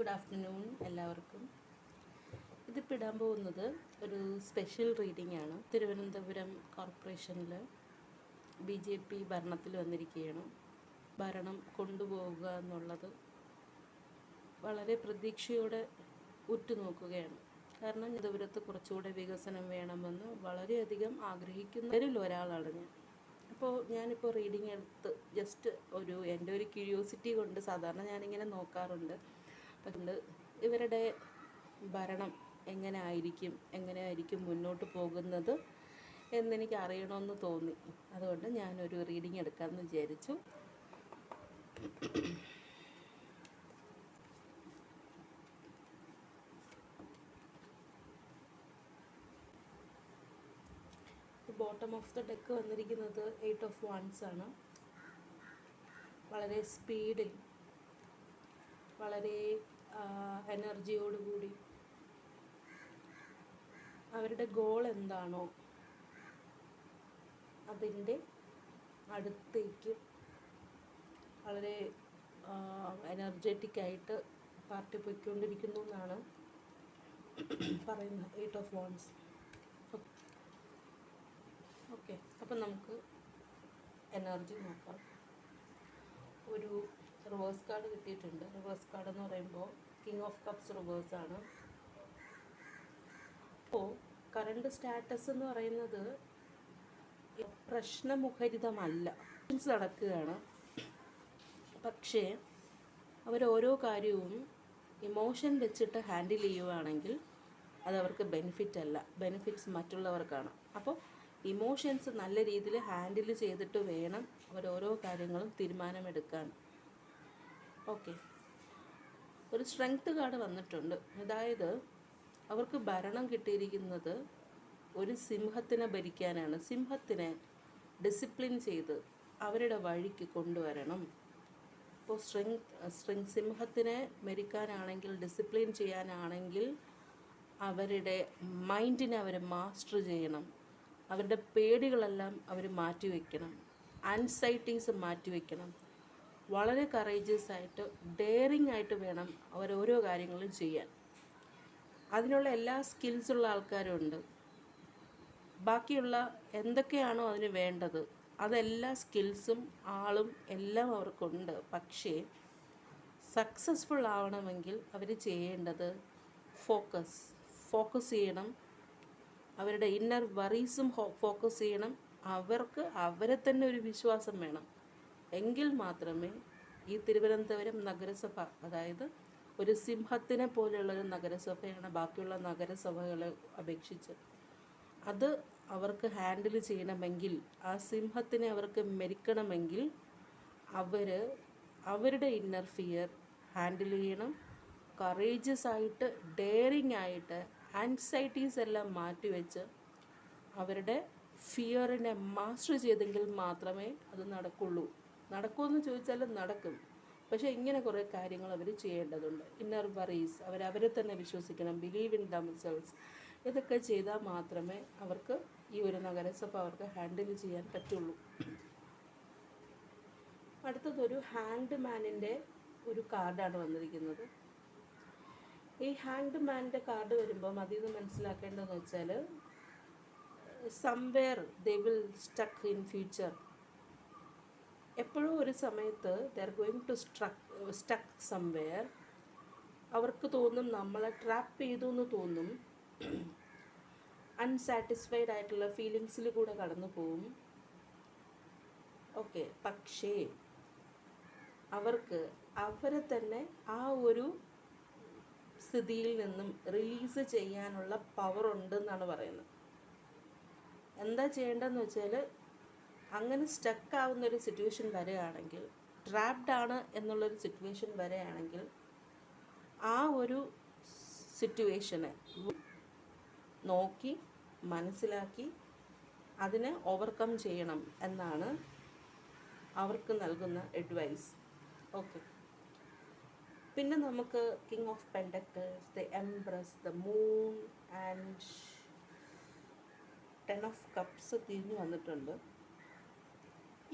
Good afternoon എല്ലാവർക്കും. ഇതിപ്പോൾ ഇടാൻ പോകുന്നത് ഒരു സ്പെഷ്യൽ റീഡിംഗ് ആണ്. തിരുവനന്തപുരം കോർപ്പറേഷനിൽ BJP ഭരണത്തിൽ വന്നിരിക്കുകയാണ്. ഭരണം കൊണ്ടുപോവുക എന്നുള്ളത് വളരെ പ്രതീക്ഷയോടെ ഉറ്റുനോക്കുകയാണ്. കാരണം തിരുവനന്തപുരത്ത് കുറച്ചുകൂടെ വികസനം വേണമെന്ന് വളരെയധികം ആഗ്രഹിക്കുന്നവരിൽ ഒരാളാണ് ഞാൻ. അപ്പോൾ ഞാനിപ്പോൾ റീഡിങ് എടുത്ത് ജസ്റ്റ് എൻ്റെ ഒരു ക്യൂരിയോസിറ്റി കൊണ്ട് സാധാരണ ഞാനിങ്ങനെ നോക്കാറുണ്ട്. പക്ഷേ ഇവരുടെ ഭരണം എങ്ങനെയായിരിക്കും മുന്നോട്ട് പോകുന്നത് എന്നെനിക്ക് അറിയണമെന്ന് തോന്നി. അതുകൊണ്ട് ഞാനൊരു റീഡിങ് എടുക്കാമെന്ന് വിചാരിച്ചു. ബോട്ടം ഓഫ് ദ ഡെക്ക് വന്നിരിക്കുന്നത് 8 of Wands ആണ്. വളരെ സ്പീഡിൽ, വളരെ എനർജിയോടുകൂടി അവരുടെ ഗോൾ എന്താണോ അതിൻ്റെ അടുത്തേക്ക് വളരെ എനർജറ്റിക്കായിട്ട് പാർട്ടി പോയിക്കൊണ്ടിരിക്കുന്നു എന്നാണ് പറയുന്നത്. 8 of Wands. ഓക്കെ, അപ്പം നമുക്ക് എനർജി നോക്കാം. ഒരു റിവേഴ്സ് കാർഡ് കിട്ടിയിട്ടുണ്ട്. റിവേഴ്സ് കാർഡ് എന്ന് പറയുമ്പോൾ കിങ് ഓഫ് കപ്സ് റിവേഴ്സാണ്. അപ്പോൾ കറണ്ട് സ്റ്റാറ്റസ് എന്ന് പറയുന്നത് പ്രശ്നമുഖരിതമല്ല, നടക്കുകയാണ്. പക്ഷേ അവരോരോ കാര്യവും ഇമോഷൻ വെച്ചിട്ട് ഹാൻഡിൽ ചെയ്യുകയാണെങ്കിൽ അതവർക്ക് ബെനിഫിറ്റ് അല്ല, ബെനിഫിറ്റ്സ് മറ്റുള്ളവർക്കാണ്. അപ്പോൾ ഇമോഷൻസ് നല്ല രീതിയിൽ ഹാൻഡിൽ ചെയ്തിട്ട് വേണം അവരോരോ കാര്യങ്ങളും തീരുമാനമെടുക്കാൻ. ഓക്കെ, ഒരു സ്ട്രെങ്ത് കാർഡ് വന്നിട്ടുണ്ട്. അതായത് അവർക്ക് ഭരണം കിട്ടിയിരിക്കുന്നത് ഒരു സിംഹത്തിനെ ഭരിക്കാനാണ്. സിംഹത്തിനെ ഡിസിപ്ലിൻ ചെയ്ത് അവരുടെ വഴിക്ക് കൊണ്ടുവരണം. ഇപ്പോൾ സിംഹത്തിനെ ഭരിക്കാനാണെങ്കിൽ, ഡിസിപ്ലിൻ ചെയ്യാനാണെങ്കിൽ അവരുടെ മൈൻഡിനെ അവർ മാസ്റ്റർ ചെയ്യണം. അവരുടെ പേടികളെല്ലാം അവർ മാറ്റിവെക്കണം, ആൻസൈറ്റീസ് മാറ്റിവെക്കണം. വളരെ കറേജിയസ് ആയിട്ട്, ഡെയറിങ് ആയിട്ട് വേണം അവരോരോ കാര്യങ്ങളും ചെയ്യാൻ. അതിനുള്ള എല്ലാ സ്കിൽസുള്ള ആൾക്കാരുണ്ട്. ബാക്കിയുള്ള എന്തൊക്കെയാണോ അതിന് വേണ്ടത് അതെല്ലാ സ്കിൽസും ആളും എല്ലാം അവർക്കുണ്ട്. പക്ഷേ സക്സസ്ഫുൾ ആവണമെങ്കിൽ അവർ ചെയ്യേണ്ടത് ഫോക്കസ് ചെയ്യണം. അവരുടെ ഇന്നർ വറീസും ഫോക്കസ് ചെയ്യണം. അവർക്ക് അവരെ തന്നെ ഒരു വിശ്വാസം വേണം. എങ്കിൽ മാത്രമേ ഈ തിരുവനന്തപുരം നഗരസഭ, അതായത് ഒരു സിംഹത്തിനെ പോലെയുള്ളൊരു നഗരസഭയാണ് ബാക്കിയുള്ള നഗരസഭകളെ അപേക്ഷിച്ച്, അത് അവർക്ക് ഹാൻഡിൽ ചെയ്യണമെങ്കിൽ, ആ സിംഹത്തിനെ അവർക്ക് മെരിക്കണമെങ്കിൽ അവരുടെ ഇന്നർ ഫിയർ ഹാൻഡിൽ ചെയ്യണം. കറേജസ് ആയിട്ട്, ഡെയറിങ് ആയിട്ട്, ആൻസൈറ്റീസ് എല്ലാം മാറ്റിവെച്ച് അവരുടെ ഫിയറിനെ മാസ്റ്റർ ചെയ്തെങ്കിൽ മാത്രമേ അത് നടക്കുള്ളൂ. നടക്കുമെന്ന് ചോദിച്ചാൽ നടക്കും. പക്ഷേ ഇങ്ങനെ കുറേ കാര്യങ്ങൾ അവർ ചെയ്യേണ്ടതുണ്ട്. ഇന്നർ വറീസ്, അവരെ തന്നെ വിശ്വസിക്കണം. Believe in themselves. ഇതൊക്കെ ചെയ്താൽ മാത്രമേ അവർക്ക് ഈ ഒരു നഗരസഭ അവർക്ക് ഹാൻഡിൽ ചെയ്യാൻ പറ്റുള്ളൂ. അടുത്തതൊരു ഹാങ്ഡ് മാനിൻ്റെ ഒരു കാർഡാണ് വന്നിരിക്കുന്നത്. ഈ ഹാങ്ഡ് മാൻ്റെ കാർഡ് വരുമ്പം അതിൽ നിന്ന് മനസ്സിലാക്കേണ്ടതെന്ന് വെച്ചാൽ, somewhere they will stuck in future. എപ്പോഴും ഒരു സമയത്ത് they are going to stuck somewhere. അവർക്ക് തോന്നും നമ്മളെ ട്രാപ്പ് ചെയ്തു എന്ന് തോന്നും. അൺസാറ്റിസ്ഫൈഡ് ആയിട്ടുള്ള ഫീലിങ്സിൽ കൂടെ കടന്നു പോവും. ഓക്കെ, പക്ഷേ അവർക്ക് അവരെ തന്നെ ആ ഒരു സ്ഥിതിയിൽ നിന്നും റിലീസ് ചെയ്യാനുള്ള പവർ ഉണ്ടെന്നാണ് പറയുന്നത്. എന്താ ചെയ്യേണ്ടതെന്ന് വെച്ചാൽ, അങ്ങനെ സ്റ്റക്ക് ആവുന്നൊരു സിറ്റുവേഷൻ വരികയാണെങ്കിൽ, ട്രാപ്ഡ് ആണ് എന്നുള്ളൊരു സിറ്റുവേഷൻ വരികയാണെങ്കിൽ, ആ ഒരു സിറ്റുവേഷനെ നോക്കി മനസ്സിലാക്കി അതിനെ ഓവർകം ചെയ്യണം എന്നാണ് അവർക്ക് നൽകുന്ന അഡ്വൈസ്. ഓക്കെ, പിന്നെ നമുക്ക് king of pentacles, the empress, the moon and 10 of Cups തിരിഞ്ഞു വന്നിട്ടുണ്ട്.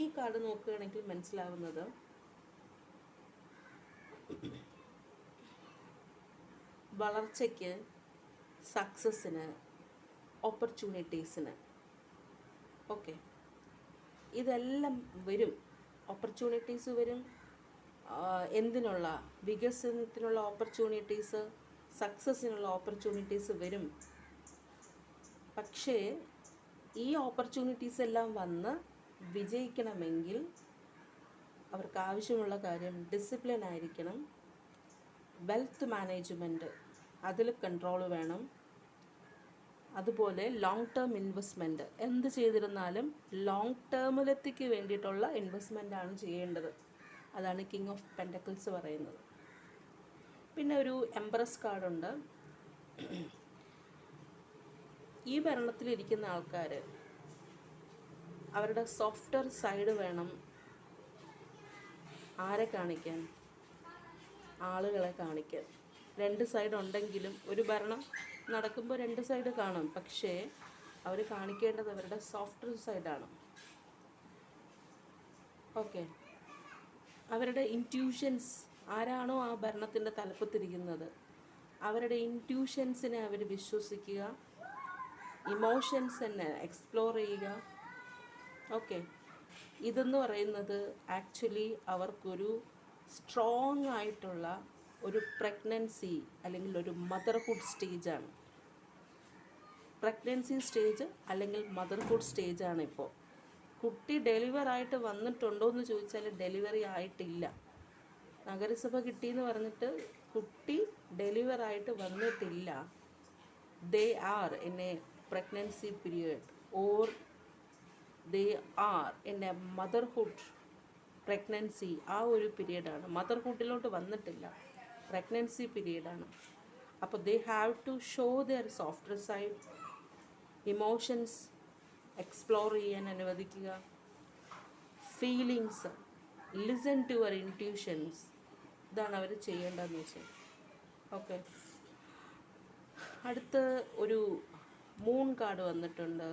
ഈ കാർഡ് നോക്കുകയാണെങ്കിൽ മനസ്സിലാവുന്നത് വളർച്ചയ്ക്ക്, സക്സസ്സിന്, ഓപ്പർച്യൂണിറ്റീസിന്. ഓക്കെ, ഇതെല്ലാം വരും. ഓപ്പർച്യൂണിറ്റീസ് വരും. എന്തിനുള്ള? വികസനത്തിനുള്ള ഓപ്പർച്യൂണിറ്റീസ്, സക്സസ്സിനുള്ള ഓപ്പർച്യൂണിറ്റീസ് വരും. പക്ഷേ ഈ ഓപ്പർച്യൂണിറ്റീസ് എല്ലാം വന്ന് വിജയിക്കണമെങ്കിൽ അവർക്ക് ആവശ്യമുള്ള കാര്യം ഡിസിപ്ലിൻ ആയിരിക്കണം, വെൽത്ത് മാനേജ്മെൻറ്റ്, അതിൽ കൺട്രോൾ വേണം. അതുപോലെ ലോങ് ടേം ഇൻവെസ്റ്റ്മെൻറ്റ്, എന്ത് ചെയ്തിരുന്നാലും ലോങ് ടേമിലെത്തിക്ക് വേണ്ടിയിട്ടുള്ള ഇൻവെസ്റ്റ്മെൻറ്റാണ് ചെയ്യേണ്ടത്. അതാണ് കിങ് ഓഫ് പെൻറ്റക്കിൾസ് പറയുന്നത്. പിന്നെ ഒരു എംപ്രസ് കാർഡുണ്ട്. ഈ ഭരണത്തിലിരിക്കുന്ന ആൾക്കാർ അവരുടെ സോഫ്റ്റ്വെയർ സൈഡ് വേണം ആരെ കാണിക്കാൻ? ആളുകളെ കാണിക്കാൻ. രണ്ട് സൈഡ് ഉണ്ടെങ്കിലും ഒരു ഭരണം നടക്കുമ്പോൾ രണ്ട് സൈഡ് കാണും. പക്ഷേ അവർ കാണിക്കേണ്ടത് അവരുടെ സോഫ്റ്റ്വെയർ സൈഡാണ്. ഓക്കെ, അവരുടെ ഇൻറ്റ്യൂഷൻസ്, ആരാണോ ആ ഭരണത്തിൻ്റെ തലപ്പത്തിരിക്കുന്നത് അവരുടെ ഇൻറ്റ്യൂഷൻസിനെ അവർ വിശ്വസിക്കുക, ഇമോഷൻസ് തന്നെ എക്സ്പ്ലോർ ചെയ്യുക. ഓക്കെ, ഇതെന്ന് പറയുന്നത് ആക്ച്വലി അവർക്കൊരു സ്ട്രോങ് ആയിട്ടുള്ള ഒരു പ്രഗ്നൻസി അല്ലെങ്കിൽ ഒരു മദർഹുഡ് സ്റ്റേജാണ്. പ്രഗ്നൻസി സ്റ്റേജ് അല്ലെങ്കിൽ മദർഹുഡ് സ്റ്റേജാണ് ഇപ്പോൾ. കുട്ടി ഡെലിവറായിട്ട് വന്നിട്ടുണ്ടോ എന്ന് ചോദിച്ചാൽ ഡെലിവറി ആയിട്ടില്ല. നഗരസഭ കിട്ടിയെന്ന് പറഞ്ഞിട്ട് കുട്ടി ഡെലിവറായിട്ട് വന്നിട്ടില്ല. They are in a pregnancy period or they are in a motherhood pregnancy. ആ ഒരു പീരീഡാണ്. മദർഹുഡിലോട്ട് വന്നിട്ടില്ല, പ്രഗ്നൻസി പീരീഡാണ്. അപ്പോൾ they have to show their software side, emotions explore ചെയ്യാൻ അനുവദിക്കുക, feelings, listen to your intuitions. ഇതാണ് അവർ ചെയ്യേണ്ടതെന്ന് വെച്ചാൽ. ഓക്കെ, അടുത്ത് ഒരു മൂൺ കാർഡ് വന്നിട്ടുണ്ട്,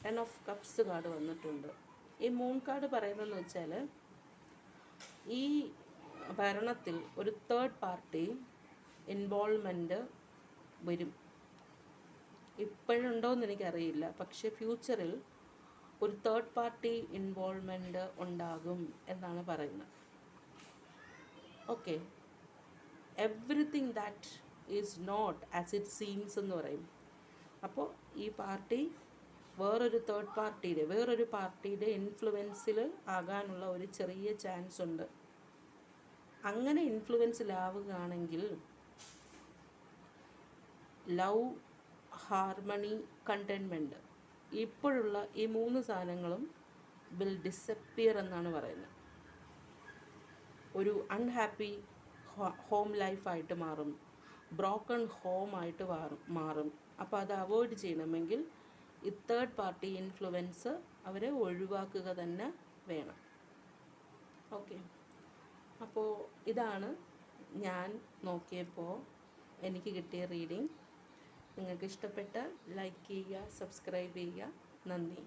10 ഓഫ് കപ്സ് കാർഡ് വന്നിട്ടുണ്ട്. ഈ മൂൺ കാർഡ് പറയുന്നതെന്ന് വെച്ചാൽ ഈ ഭരണത്തിൽ ഒരു തേർഡ് പാർട്ടി ഇൻവോൾവ്മെൻറ്റ് വരും. ഇപ്പോഴുണ്ടോയെന്ന് എനിക്കറിയില്ല, പക്ഷേ ഫ്യൂച്ചറിൽ ഒരു തേർഡ് പാർട്ടി ഇൻവോൾവ്മെൻറ്റ് ഉണ്ടാകും എന്നാണ് പറയുന്നത്. Okay, everything that is not as it seems എന്ന് പറയും. അപ്പോൾ ഈ പാർട്ടി വേറൊരു പാർട്ടിയുടെ ഇൻഫ്ലുവൻസിൽ ആകാനുള്ള ഒരു ചെറിയ ചാൻസ് ഉണ്ട്. അങ്ങനെ ഇൻഫ്ലുവൻസിലാവുകയാണെങ്കിൽ ലവ്, ഹാർമണി, കണ്ടെയ്ൻമെൻറ്റ്, ഇപ്പോഴുള്ള ഈ 3 സാധനങ്ങളും വിൽ ഡിസപ്പിയർ എന്നാണ് പറയുന്നത്. ഒരു അൺഹാപ്പി ഹോം ലൈഫായിട്ട് മാറും, ബ്രോക്കൺ ഹോമായിട്ട് മാറും. അപ്പോൾ അത് അവോയ്ഡ് ചെയ്യണമെങ്കിൽ ഈ തേർഡ് പാർട്ടി ഇൻഫ്ലുവൻസ് അവരെ ഒഴിവാക്കുക തന്നെ വേണം. ഓക്കെ, അപ്പോൾ ഇതാണ് ഞാൻ നോക്കിയപ്പോൾ എനിക്ക് കിട്ടിയ റീഡിംഗ്. നിങ്ങൾക്ക് ഇഷ്ടപ്പെട്ടാൽ ലൈക്ക് ചെയ്യുക, സബ്സ്ക്രൈബ് ചെയ്യുക. നന്ദി.